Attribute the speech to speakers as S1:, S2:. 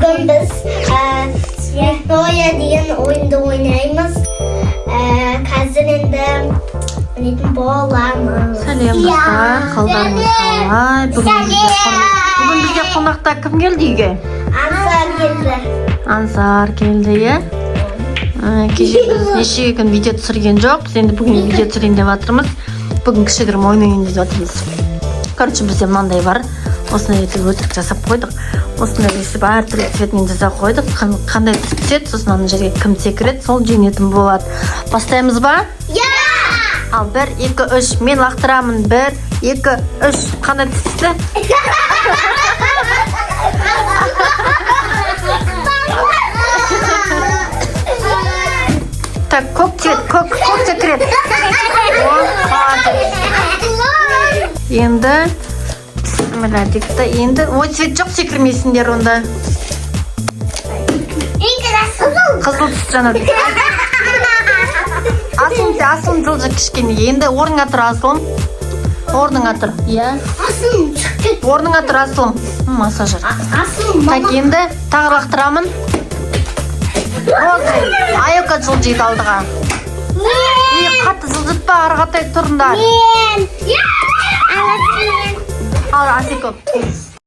S1: Bugün biz Svetnoya degan oyunda oynaymiz. Қазір енді білетін боламыз.
S2: Сәлем достар, қалдарыңыз қалай? Бүгін бізге қонақта кім келді үйге?
S1: Ансар келді.
S2: Ансар келді, иә? Кеше біз неше күн видео түсірген жоқ. Біз енді бүгін видео түсірейін деп жатырмыз. Бүгін кішігірім ойнайын деп жатырмыз. Короче, бізде мынандай бар. Осындай етіп өтірік жасап қойдық. Осындай өсіп әртүрлі цветмен жасап қойдық. Қандай түседі, сосын ана жерге кім секіреді, сол жеңетін болады. Бастаймыз ба?
S1: Я!
S2: Ал 1, 2, 3, мен лақтырамын. 1, 2, 3, қандай түсті? Так, көк цвет, көк секіреді. Енді енді ой цвет жоқ, секірмейсіңдер онда. Қызыл түс жанады. Асылым жылжы кішкене. Енді орныңа тұр, Асылым. Орныңа тұр. Иә.
S1: Асылым шықты.
S2: Орныңа тұр, Асылым. Массажер.
S1: Асылым
S2: Так, енді тағы лақтырамын. Айока жылжиды алдыға. Қатты жылжытпа, ары қаратай тұрыңдар.
S1: Мен.
S2: Ал, Асико.